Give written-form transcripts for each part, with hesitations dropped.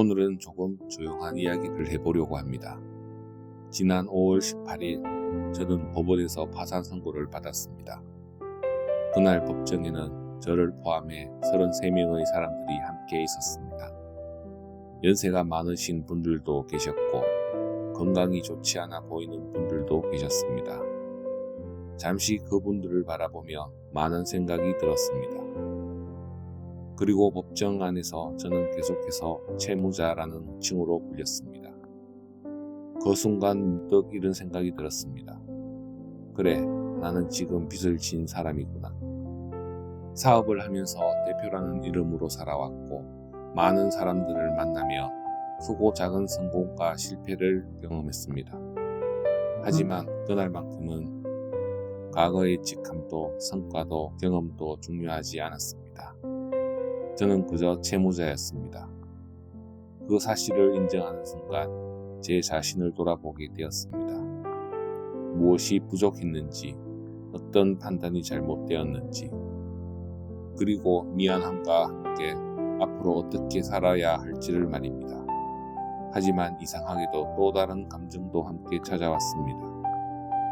오늘은 조금 조용한 이야기를 해보려고 합니다. 지난 5월 18일 저는 법원에서 파산 선고를 받았습니다. 그날 법정에는 저를 포함해 33명의 사람들이 함께 있었습니다. 연세가 많으신 분들도 계셨고 건강이 좋지 않아 보이는 분들도 계셨습니다. 잠시 그분들을 바라보며 많은 생각이 들었습니다. 그리고 법정 안에서 저는 계속해서 채무자라는 칭호로 불렸습니다. 그 순간 문득 이런 생각이 들었습니다. 그래, 나는 지금 빚을 진 사람이구나. 사업을 하면서 대표라는 이름으로 살아왔고 많은 사람들을 만나며 크고 작은 성공과 실패를 경험했습니다. 하지만 그날만큼은 과거의 직함도 성과도 경험도 중요하지 않았습니다. 저는 그저 채무자였습니다. 그 사실을 인정하는 순간 제 자신을 돌아보게 되었습니다. 무엇이 부족했는지, 어떤 판단이 잘못되었는지, 그리고 미안함과 함께 앞으로 어떻게 살아야 할지를 말입니다. 하지만 이상하게도 또 다른 감정도 함께 찾아왔습니다.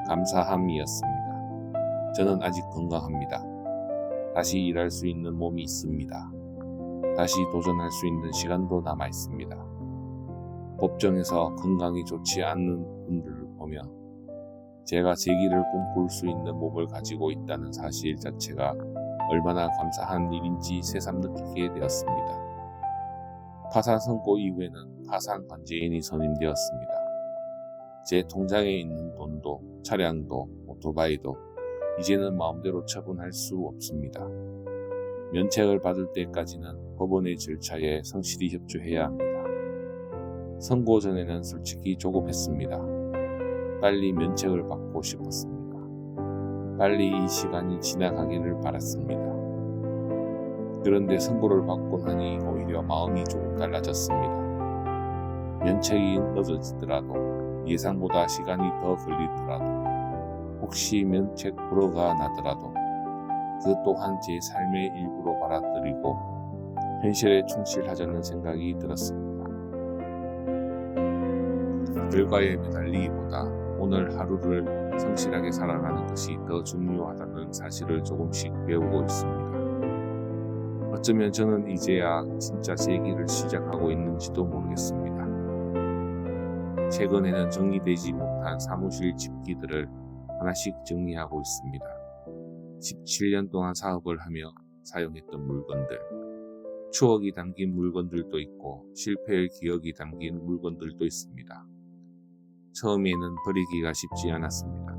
감사함이었습니다. 저는 아직 건강합니다. 다시 일할 수 있는 몸이 있습니다. 다시 도전할 수 있는 시간도 남아 있습니다. 법정에서 건강이 좋지 않는 분들을 보며 제가 제 길을 꿈꿀 수 있는 몸을 가지고 있다는 사실 자체가 얼마나 감사한 일인지 새삼 느끼게 되었습니다. 파산 선고 이후에는 파산 관제인이 선임되었습니다. 제 통장에 있는 돈도 차량도 오토바이도 이제는 마음대로 처분할 수 없습니다. 면책을 받을 때까지는 법원의 절차에 성실히 협조해야 합니다. 선고 전에는 솔직히 조급했습니다. 빨리 면책을 받고 싶었습니다. 빨리 이 시간이 지나가기를 바랐습니다. 그런데 선고를 받고 나니 오히려 마음이 조금 달라졌습니다. 면책이 늦어지더라도 예상보다 시간이 더 걸리더라도 혹시 면책 불허가 나더라도 그 또한 제 삶의 일부로 받아들이고 현실에 충실하자는 생각이 들었습니다. 결과에 매달리기보다 오늘 하루를 성실하게 살아가는 것이 더 중요하다는 사실을 조금씩 배우고 있습니다. 어쩌면 저는 이제야 진짜 제 길을 시작하고 있는지도 모르겠습니다. 최근에는 정리되지 못한 사무실 집기들을 하나씩 정리하고 있습니다. 17년 동안 사업을 하며 사용했던 물건들, 추억이 담긴 물건들도 있고 실패의 기억이 담긴 물건들도 있습니다. 처음에는 버리기가 쉽지 않았습니다.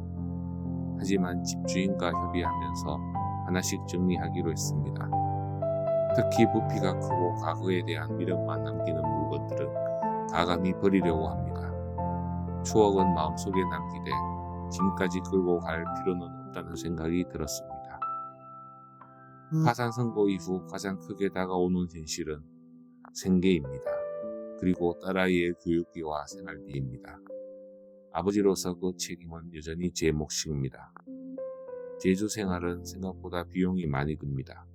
하지만 집주인과 협의하면서 하나씩 정리하기로 했습니다. 특히 부피가 크고 과거에 대한 미련만 남기는 물건들은 가감히 버리려고 합니다. 추억은 마음속에 남기되 지금까지 끌고 갈 필요는 없다는 생각이 들었습니다. 파산 선고 이후 가장 크게 다가오는 현실은 생계입니다. 그리고 딸아이의 교육비와 생활비입니다. 아버지로서 그 책임은 여전히 제 몫입니다. 제주 생활은 생각보다 비용이 많이 듭니다.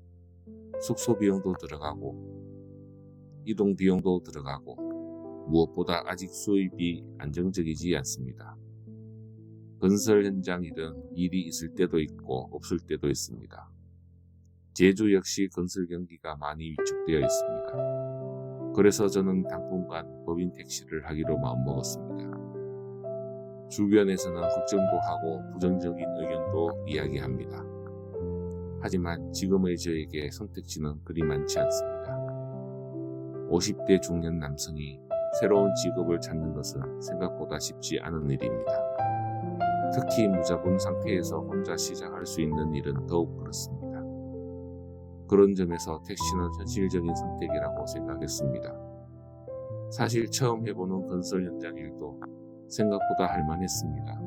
숙소 비용도 들어가고 이동 비용도 들어가고 무엇보다 아직 수입이 안정적이지 않습니다. 건설 현장 일은 일이 있을 때도 있고 없을 때도 있습니다. 제주 역시 건설 경기가 많이 위축되어 있습니다. 그래서 저는 당분간 법인 택시를 하기로 마음먹었습니다. 주변에서는 걱정도 하고 부정적인 의견도 이야기합니다. 하지만 지금의 저에게 선택지는 그리 많지 않습니다. 50대 중년 남성이 새로운 직업을 찾는 것은 생각보다 쉽지 않은 일입니다. 특히 무자본 상태에서 혼자 시작할 수 있는 일은 더욱 그렇습니다. 그런 점에서 택시는 현실적인 선택이라고 생각했습니다. 사실 처음 해보는 건설 현장 일도 생각보다 할만했습니다.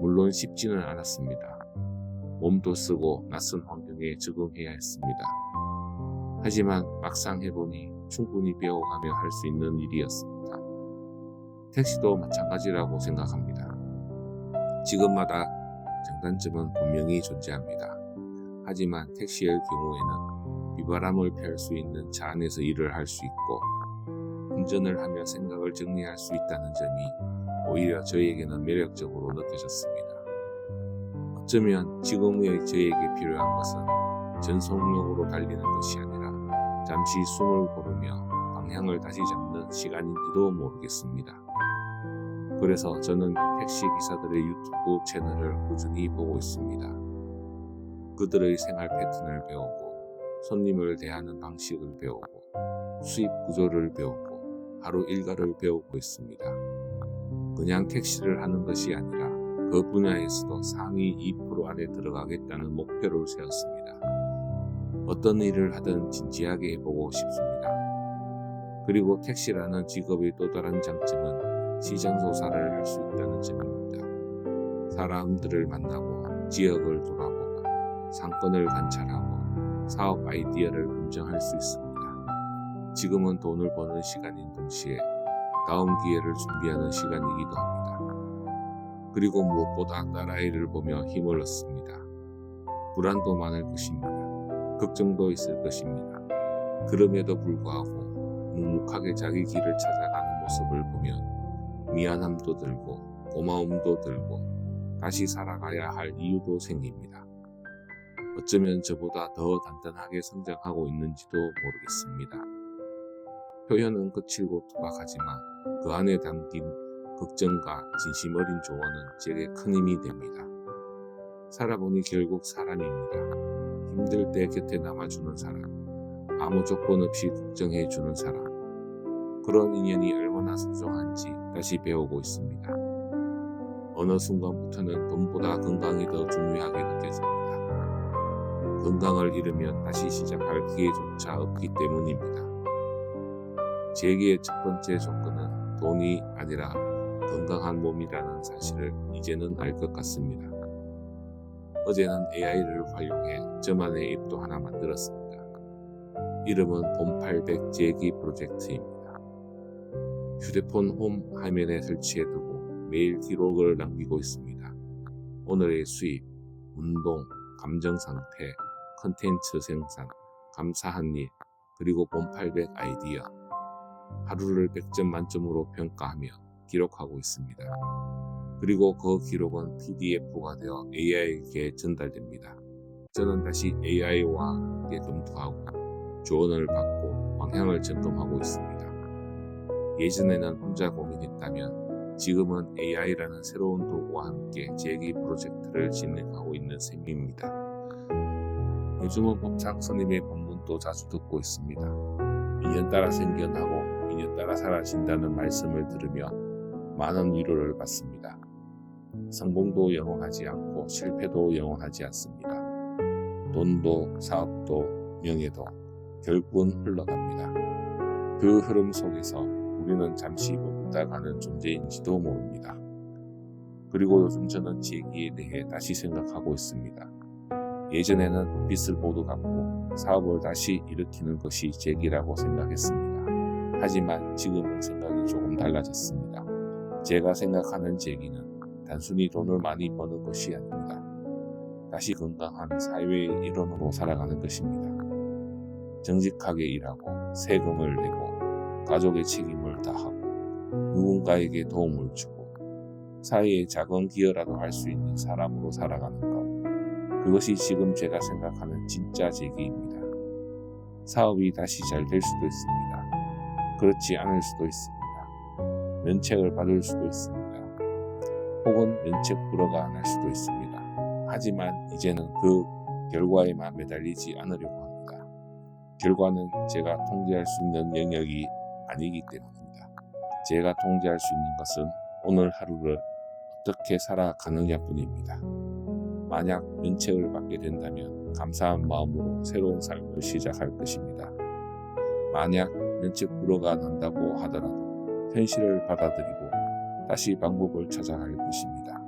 물론 쉽지는 않았습니다. 몸도 쓰고 낯선 환경에 적응해야 했습니다. 하지만 막상 해보니 충분히 배워가며 할 수 있는 일이었습니다. 택시도 마찬가지라고 생각합니다. 직업마다 장단점은 분명히 존재합니다. 하지만 택시의 경우에는 비바람을 피할 수 있는 차 안에서 일을 할 수 있고 운전을 하며 생각을 정리할 수 있다는 점이 오히려 저에게는 매력적으로 느껴졌습니다. 어쩌면 지금의 저에게 필요한 것은 전속력으로 달리는 것이 아니라 잠시 숨을 고르며 방향을 다시 잡는 시간인지도 모르겠습니다. 그래서 저는 택시 기사들의 유튜브 채널을 꾸준히 보고 있습니다. 그들의 생활 패턴을 배우고 손님을 대하는 방식을 배우고 수입 구조를 배우고 하루 일과를 배우고 있습니다. 그냥 택시를 하는 것이 아니라 그 분야에서도 상위 2% 안에 들어가겠다는 목표를 세웠습니다. 어떤 일을 하든 진지하게 해보고 싶습니다. 그리고 택시라는 직업의 또 다른 장점은 시장 조사를 할 수 있다는 점입니다. 사람들을 만나고 지역을 돌아보고 상권을 관찰하고 사업 아이디어를 검증할 수 있습니다. 지금은 돈을 버는 시간인 동시에 다음 기회를 준비하는 시간이기도 합니다. 그리고 무엇보다 딸아이를 보며 힘을 얻습니다. 불안도 많을 것입니다. 걱정도 있을 것입니다. 그럼에도 불구하고 묵묵하게 자기 길을 찾아가는 모습을 보면 미안함도 들고 고마움도 들고 다시 살아가야 할 이유도 생깁니다. 어쩌면 저보다 더 단단하게 성장하고 있는지도 모르겠습니다. 표현은 거칠고 투박하지만 그 안에 담긴 걱정과 진심 어린 조언은 제게 큰 힘이 됩니다. 살아보니 결국 사람입니다. 힘들 때 곁에 남아주는 사람, 아무 조건 없이 걱정해주는 사람, 그런 인연이 얼마나 소중한지 다시 배우고 있습니다. 어느 순간부터는 돈보다 건강이 더 중요하게 느껴집니다. 건강을 잃으면 다시 시작할 기회조차 없기 때문입니다. 제기의 첫 번째 조건은 돈이 아니라 건강한 몸이라는 사실을 이제는 알 것 같습니다. 어제는 AI를 활용해 저만의 앱도 하나 만들었습니다. 이름은 봄800 제기 프로젝트입니다. 휴대폰 홈 화면에 설치해두고 매일 기록을 남기고 있습니다. 오늘의 수입, 운동, 감정 상태, 컨텐츠 생산, 감사한 일, 그리고 봄800 아이디어. 하루를 100점 만점으로 평가하며 기록하고 있습니다. 그리고 그 기록은 PDF가 되어 AI에게 전달됩니다. 저는 다시 AI와 함께 검토하고 조언을 받고 방향을 점검하고 있습니다. 예전에는 혼자 고민했다면 지금은 AI라는 새로운 도구와 함께 제기 프로젝트를 진행하고 있는 셈입니다. 요즘은 법상 스님의 법문도 자주 듣고 있습니다. 인연 따라 생겨나고 인연 따라 사라진다는 말씀을 들으며 많은 위로를 받습니다. 성공도 영원하지 않고 실패도 영원하지 않습니다. 돈도 사업도 명예도 결국은 흘러갑니다. 그 흐름 속에서 우리는 잠시 머물다 가는 존재인지도 모릅니다. 그리고 요즘 저는 제기에 대해 다시 생각하고 있습니다. 예전에는 빚을 모두 갚고 사업을 다시 일으키는 것이 제기라고 생각했습니다. 하지만 지금은 생각이 조금 달라졌습니다. 제가 생각하는 제기는 단순히 돈을 많이 버는 것이 아닙니다. 다시 건강한 사회의 일원으로 살아가는 것입니다. 정직하게 일하고 세금을 내고 가족의 책임을 다하고 누군가에게 도움을 주고 사회에 작은 기여라도 할 수 있는 사람으로 살아가는 것. 그것이 지금 제가 생각하는 진짜 제기입니다. 사업이 다시 잘 될 수도 있습니다. 그렇지 않을 수도 있습니다. 면책을 받을 수도 있습니다. 혹은 면책 불허가 날 수도 있습니다. 하지만 이제는 그 결과에만 매달리지 않으려고 합니다. 결과는 제가 통제할 수 있는 영역이 아니기 때문입니다. 제가 통제할 수 있는 것은 오늘 하루를 어떻게 살아가느냐 뿐입니다. 만약 면책을 받게 된다면 감사한 마음으로 새로운 삶을 시작할 것입니다. 만약 면책 불허가 난다고 하더라도 현실을 받아들이고 다시 방법을 찾아갈 것입니다.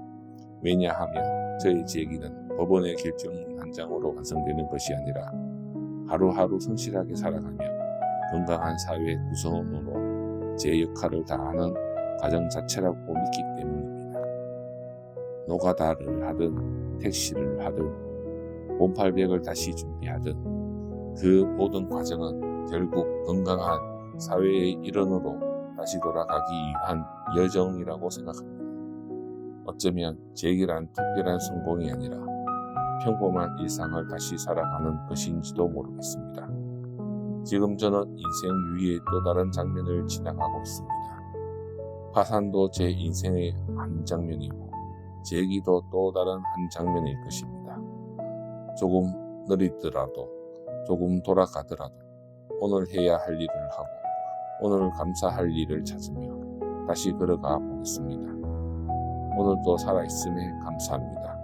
왜냐하면 저의 제기는 법원의 결정 한 장으로 완성되는 것이 아니라 하루하루 성실하게 살아가며 건강한 사회 구성원으로 제 역할을 다하는 과정 자체라고 믿기 때문입니다. 노가다를 하든 택시를 하든 봄800을 다시 준비하든 그 모든 과정은 결국 건강한 사회의 일원으로 다시 돌아가기 위한 여정이라고 생각합니다. 어쩌면 제 길은 특별한 성공이 아니라 평범한 일상을 다시 살아가는 것인지도 모르겠습니다. 지금 저는 인생 위의 또 다른 장면을 지나가고 있습니다. 파산도 제 인생의 한 장면이고 재기도 또 다른 한 장면일 것입니다. 조금 느리더라도 조금 돌아가더라도 오늘 해야 할 일을 하고 오늘 감사할 일을 찾으며 다시 걸어가 보겠습니다. 오늘도 살아있음에 감사합니다.